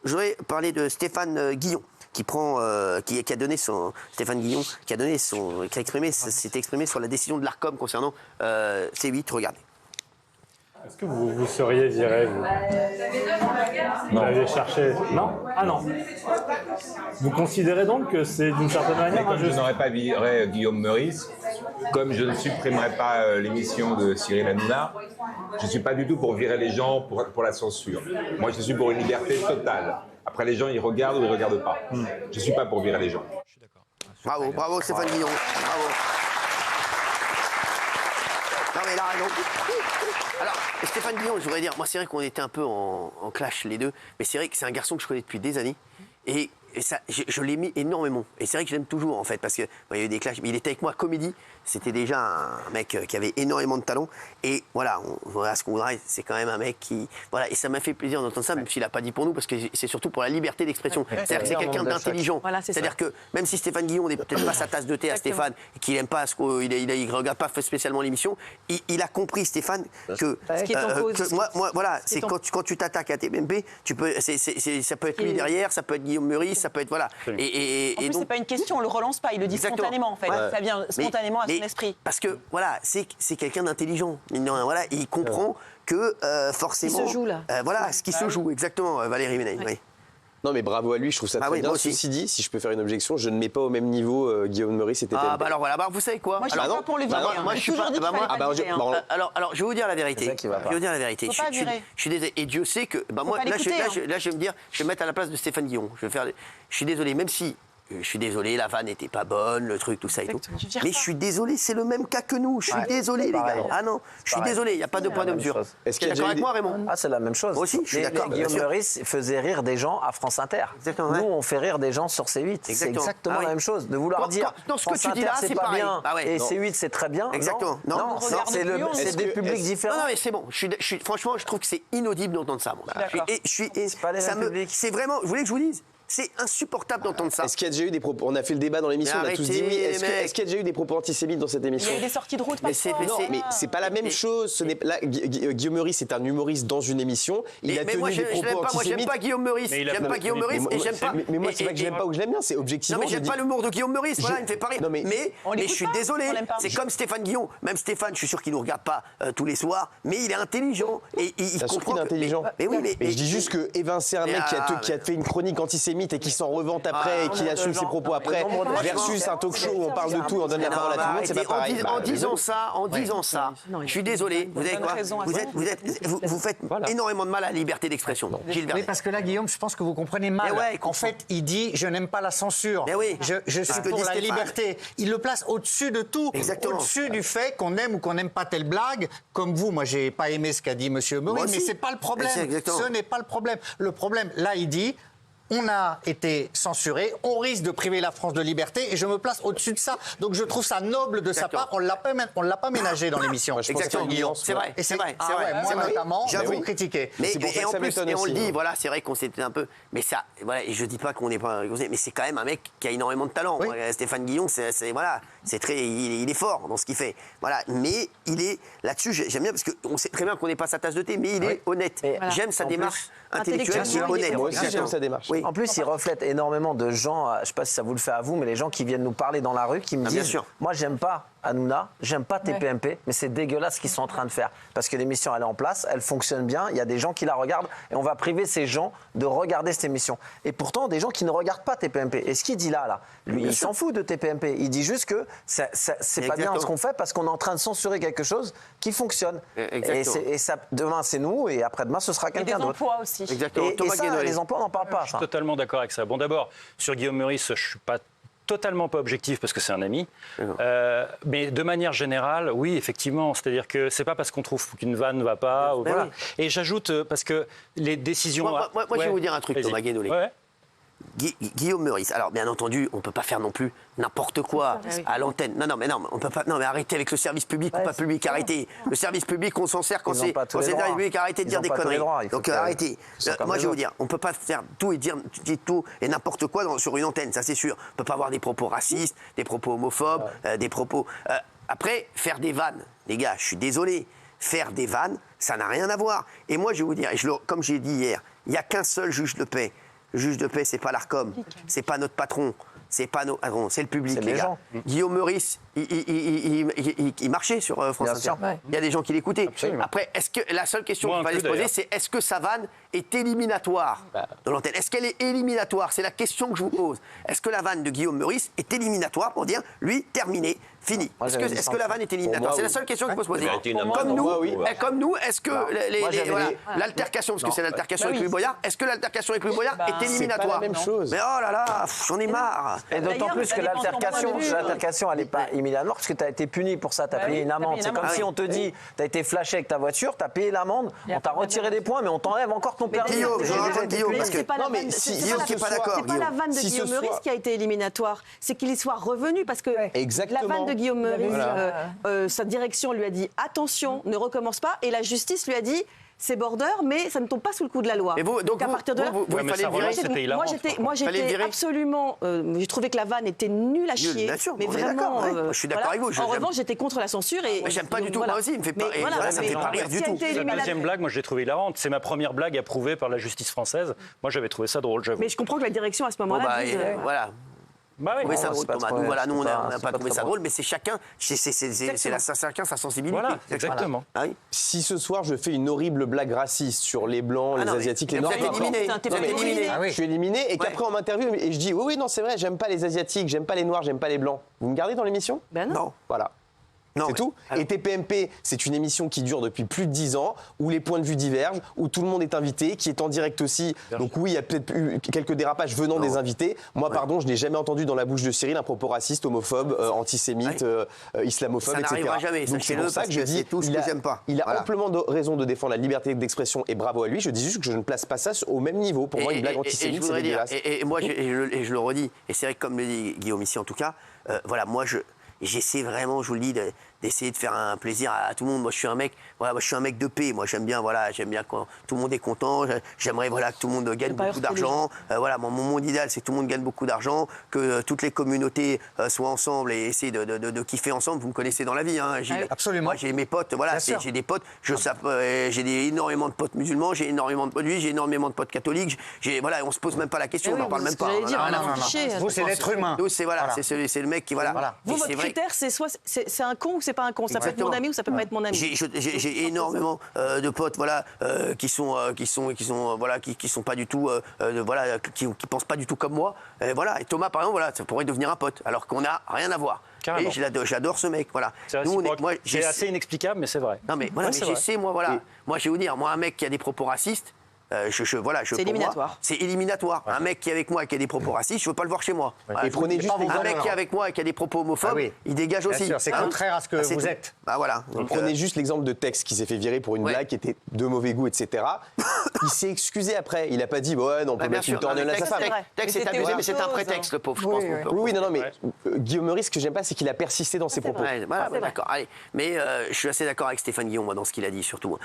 je voudrais parler de Stéphane Guillon, qui a donné son Stéphane Guillon, qui s'est exprimé sur la décision de l'Arcom concernant C8. Regardez. Est-ce que vous seriez viré, vous? Vous l'avez cherché? Non? Ah non. Vous considérez donc que c'est d'une certaine manière comme injuste? je n'aurais pas viré Guillaume Meurice, comme je ne supprimerai pas l'émission de Cyril Hanouna, je ne suis pas du tout pour virer les gens pour la censure. Moi, je suis pour une liberté totale. Après, les gens, ils regardent ou ils ne regardent pas. Je ne suis pas pour virer les gens. Bravo Stéphane Guillon, bravo. Non mais il a raison. Alors, Stéphane Guillon, je voudrais dire, moi c'est vrai qu'on était un peu en clash les deux, mais c'est vrai que c'est un garçon que je connais depuis des années, et ça, je l'aimais énormément. Et c'est vrai que je l'aime toujours en fait, parce qu'il y a eu des clashs, mais il était avec moi à Comédie, c'était déjà un mec qui avait énormément de talent, et voilà, ce qu'on voudrait, c'est quand même un mec qui... Voilà, et ça m'a fait plaisir d'entendre ça, même s'il n'a pas dit pour nous, parce que c'est surtout pour la liberté d'expression. C'est-à-dire que c'est quelqu'un d'intelligent. Voilà, c'est-à-dire que même si Stéphane Guillon n'est peut-être pas sa tasse de thé à Stéphane, et qu'il n'aime pas, il regarde pas spécialement l'émission, il a compris, Stéphane, que voilà, c'est quand tu t'attaques à TPMP, ça peut être lui derrière, ça peut être Guillaume Meurice, ça peut être voilà. En plus, c'est pas une question, on le relance pas, il le dit spontanément en fait. Ça vient spontanément à son esprit. Parce que voilà, c'est quelqu'un d'intelligent. Voilà, il comprend que forcément. Ce qui se joue là. Voilà, ce qui se joue, exactement, Valérie Ménez. Oui. Non mais bravo à lui, je trouve ça très bien. Ceci dit, si je peux faire une objection, je ne mets pas au même niveau Guillaume Meurice et TPMP. Ah bah alors voilà, vous savez quoi? Moi je suis pas pour le virer. Moi je suis pas. Alors je vais vous dire la vérité. Je vais vous dire la vérité. Je suis désolé. Et Dieu sait que moi là je vais me dire, je vais me mettre à la place de Stéphane Guillon. Je suis désolé, même si. Je suis désolé, la vanne n'était pas bonne, le truc, tout ça et tout. Mais je suis désolé, c'est le même cas que nous. Je suis désolé, les gars. Ah non, je suis désolé, il n'y a pas de point de mesure. Est-ce qu'il y a d'accord avec moi, Raymond? Ah, c'est la même chose. Moi aussi, je suis d'accord. Guillaume Meurice faisait rire des gens à France Inter. Exactement, nous, on fait rire des gens sur C8. C'est exactement la même chose. De vouloir dire ce que tu dis là, c'est pas bien et C8, c'est très bien. Exactement. Non, c'est des publics différents. Non, mais c'est bon. Franchement, je trouve que c'est inaudible d'entendre ça. C'est vraiment, vous voulez que je vous dise? C'est insupportable d'entendre ça. Est-ce qu'il y a déjà eu des propos? On a fait le débat dans l'émission, on a tous dit oui. Est-ce qu'il y a déjà eu des propos antisémites dans cette émission? Il y a eu des sorties de route parfois. Non, mais c'est pas la même chose. Guillaume Meurice est un humoriste dans une émission. Il a tenu des propos antisémites. Moi, j'aime pas Guillaume Meurice. J'aime pas Guillaume Meurice et j'aime pas. Mais moi, c'est pas que j'aime pas ou que je l'aime bien, c'est objectivement. Non, mais j'aime pas l'humour de Guillaume Meurice. Voilà, il me fait pas rire. Mais je suis désolé. C'est comme Stéphane Guillon. Même Stéphane, je suis sûr qu'il nous regarde pas tous les soirs, mais il est intelligent et il comprend. Il est intelligent. Mais oui, mais je dis juste que évincer un mec qui a fait une chronique antisémite et qui s'en revante après et qui assume ses propos après, versus un talk show où on parle de tout, on donne la parole à tout le monde, c'est pas pareil. En disant ça, je suis désolé, vous savez quoi? Vous faites énormément de mal à la liberté d'expression. Oui, parce que là, Guillaume, je pense que vous comprenez mal. En fait, il dit « je n'aime pas la censure, je suis pour la liberté ». Il le place au-dessus de tout, au-dessus du fait qu'on aime ou qu'on n'aime pas telle blague. Comme vous, moi, j'ai pas aimé ce qu'a dit M. Meurice, mais c'est pas le problème. Ce n'est pas le problème. Le problème, là, il dit... On a été censuré, on risque de priver la France de liberté et je me place au-dessus de ça. Donc je trouve ça noble de sa part. On l'a pas ménagé dans l'émission. Exactement, Guillaume. C'est vrai. Moi notamment, j'avoue critiquer. Mais en plus, et on le dit, voilà, c'est vrai qu'on s'était un peu. Mais ça, voilà, et je dis pas qu'on n'est pas. Mais c'est quand même un mec qui a énormément de talent. Stéphane Guillon, il est fort dans ce qu'il fait. Voilà, mais il est là-dessus. J'aime bien parce qu'on sait très bien qu'on n'est pas sa tasse de thé, mais il est honnête. J'aime sa démarche intellectuelle, honnête. Moi aussi, j'aime sa démarche. En plus, il reflète énormément de gens, je ne sais pas si ça vous le fait à vous, mais les gens qui viennent nous parler dans la rue, qui me disent « Moi, j'aime pas Hanouna, j'aime pas TPMP, mais c'est dégueulasse ce qu'ils sont en train de faire. » Parce que l'émission, elle est en place, elle fonctionne bien, il y a des gens qui la regardent, et on va priver ces gens de regarder cette émission. Et pourtant, des gens qui ne regardent pas TPMP. Et ce qu'il dit là, lui, il s'en fout de TPMP. Il dit juste que c'est pas bien ce qu'on fait parce qu'on est en train de censurer quelque chose qui fonctionne. Et ça, demain, c'est nous, et après-demain, ce sera quelqu'un d'autre. Et des emplois aussi. Exactement. Et ça, les emplois, on n'en parle pas. Je suis totalement d'accord avec ça. Bon, d'abord, sur Guillaume Meurice, je ne suis totalement pas objectif parce que c'est un ami. Mais de manière générale, oui, effectivement. C'est-à-dire que c'est pas parce qu'on trouve qu'une vanne ne va pas. Voilà. Et j'ajoute, parce que les décisions... Moi je vais vous dire un truc, Thomas Guénolé. Guillaume Meurice. Alors, bien entendu, on ne peut pas faire non plus n'importe quoi à l'antenne. Non, mais on peut pas. Non, mais arrêtez avec le service public ou pas public. Arrêtez. Le service public, on s'en sert quand c'est service public. Arrêtez de dire des conneries. Donc, arrêtez. Moi, je vais vous dire, on ne peut pas faire tout et dire tout et n'importe quoi sur une antenne. Ça, c'est sûr. On ne peut pas avoir des propos racistes, des propos homophobes, des propos. Après, faire des vannes, les gars, je suis désolé. Faire des vannes, ça n'a rien à voir. Et moi, je vais vous dire, comme j'ai dit hier, il n'y a qu'un seul juge de paix. Le juge de paix, c'est pas l'Arcom, c'est pas notre patron. C'est pas nos patrons, c'est le public, C'est les les gars. gens. Guillaume Meurice, il marchait sur France Inter. Il y a des gens qui l'écoutaient. Absolument. Après, est-ce que la seule question Moi qu'il fallait se inclus, poser, d'ailleurs. c'est est-ce que sa vanne est éliminatoire dans l'antenne? Est-ce qu'elle est éliminatoire? C'est la question que je vous pose. Est-ce que la vanne de Guillaume Meurice est éliminatoire pour dire, lui, terminé, fini? Moi, j'avais dit Est-ce que la vanne est éliminatoire? moi, C'est la oui. seule question qu'il faut se poser. Pour moi, oui. Comme nous, est-ce que moi, j'avais voilà, dit- l'altercation, parce que c'est l'altercation avec Louis Boyard, est-ce que l'altercation avec Louis Boyard est éliminatoire? la même chose. Mais oh là là, j'en ai marre. Et d'autant D'ailleurs, plus ça que dépend de ton point de vue. l'altercation, elle n'est pas éliminatoire parce que tu as été puni pour ça, tu as payé une amende. une C'est comme amende. si on te dit, tu as été flashé avec ta voiture, tu as payé l'amende, on t'a retiré des points, mais on t'enlève encore ton permis. Guillaume, je raconte Guillaume, parce que C'est pas la non, mais vanne- si c'est Guillaume pas qui est la- pas d'accord, c'est pas la Guillaume. vanne de Si ce Guillaume Meurice soir- qui a été éliminatoire, c'est qu'il y soit revenu parce que Exactement. la vanne de Guillaume Meurice, Voilà. sa direction lui a dit attention, ne recommence pas, et la justice lui a dit c'est border, mais ça ne tombe pas sous le coup de la loi. Et vous, donc à vous- partir de là, vous- Ouais, mais fallait ça le virer. relance, c'était hilarant, moi Fallait le j'étais virer. absolument, j'ai trouvé que la vanne était nulle à Nul, chier, bien sûr, mais on est vraiment. d'accord, ouais. Je suis d'accord avec vous, En j'aime- revanche, j'étais contre la censure et Mais j'aime pas du tout, voilà. moi aussi, il me fait pas- Mais et voilà, ça me fait pas rire du ce qui a tout. été La éliminatoire- deuxième blague, moi je l'ai trouvée hilarante. C'est ma première blague approuvée par la justice française. Moi j'avais trouvé ça drôle, j'avoue. Mais je comprends que la direction à ce Bon, moment-là bah, dise, voilà. Bah oui. Trouvé ça c'est drôle, pas Thomas. trop- Nous, voilà, c'est nous, on pas- n'a c'est pas pas trouvé très ça drôle. drôle, mais c'est chacun, chacun sa sensibilité. Voilà, exactement. Ah oui. Si ce soir je fais une horrible blague raciste sur les blancs, Ah les non, mais asiatiques, les vous noirs, êtes peu importe. éliminé. Non, Vous êtes mais- éliminé. Ah oui. Je suis éliminé et qu'après on m'interviewe et je dis oui non c'est vrai j'aime pas les asiatiques, j'aime pas les noirs, j'aime pas les blancs. Vous me gardez dans l'émission? ben non. Non. Voilà. Non, C'est mais- tout. Et TPMP, c'est une émission qui dure depuis plus de 10 ans, où les points de vue divergent, où tout le monde est invité, qui est en direct aussi. Donc oui, il y a peut-être eu quelques dérapages venant des invités. Moi, pardon, je n'ai jamais entendu dans la bouche de Cyril un propos raciste, homophobe, antisémite, islamophobe, Ça etc. n'arrivera jamais, Donc c'est sachez-le, pour ça parce que je que dis, c'est tout ce que j'aime pas. il a Voilà. amplement raison de défendre la liberté d'expression et bravo à lui. Je dis juste que je ne place pas ça au même niveau. Pour moi, une blague je antisémite, c'est voudrais dire, dégueulasse. et moi, je le redis, et c'est vrai que comme le dit Guillaume ici en tout cas, voilà, moi j'essaie vraiment, je vous le dis, d'essayer de faire un plaisir à tout le monde. Moi, je suis un mec, voilà, moi, je suis un mec de paix. Moi, j'aime bien quand tout le monde est content. J'aimerais, voilà, que tout le monde gagne pas beaucoup heurter les d'argent. Voilà, mon monde idéal, c'est que tout le monde gagne beaucoup d'argent, que toutes les communautés soient ensemble et essaient de kiffer ensemble. Vous me connaissez dans la vie, hein, Gilles. Absolument. Moi, j'ai mes potes, voilà, Bien sûr. j'ai des potes. J'ai énormément de potes musulmans, j'ai énormément de potes juifs, j'ai énormément de potes catholiques. Voilà, on se pose même pas la question, Eh on oui, n'en parle c'est même ce que pas. j'allais dire, Voilà, on a voilà. fiché. Vous, c'est l'être humain. Nous, c'est voilà, Voilà. c'est le mec qui voilà. Voilà. Vous, Et votre c'est vrai- critère, c'est soit c'est un con ou c'est pas un con. Ça peut être mon Exactement. ami ou ça peut pas être mon ami. J'ai énormément de potes, voilà, qui sont pas du tout, voilà, qui pensent pas du tout comme moi. Voilà. Et Thomas, par exemple, voilà, ça pourrait devenir un pote, alors qu'on n'a rien à voir. Carrément. Et j'adore ce mec, voilà. C'est Nous, réciproque. moi, C'est assez inexplicable, mais c'est vrai. Non mais voilà, Ouais, mais c'est vrai. j'essaie, moi, voilà. Moi, je vais vous dire, moi, un mec qui a des propos racistes. C'est pour moi, éliminatoire. C'est éliminatoire. Un mec qui est avec moi et qui a des propos racistes, je veux pas le voir chez moi. Voilà, Et prenez juste un l'exemple- mec qui est avec moi et qui a des propos homophobes, Ah oui. il dégage Bien aussi. sûr, c'est Hein contraire à ce que c'est vous tout. êtes. Bah voilà. Donc, Prenez juste l'exemple de Tex qui s'est fait virer pour une Ouais. blague qui était de mauvais goût, etc. Il s'est excusé après. Il a pas dit ouais, non, on peut bah, bien mettre une sûr. tornade à sa Texte, femme. c'est vrai. texte Mais est c'était abusé, autre mais c'est un chose, prétexte, hein. le pauvre, je pense. Oui, non, mais Guillaume Meurice, ce que j'aime pas, c'est qu'il a persisté dans ses propos. Ouais, voilà, d'accord. Allez. Mais je suis assez d'accord avec Stéphane Guillon, moi, dans ce qu'il a dit, surtout.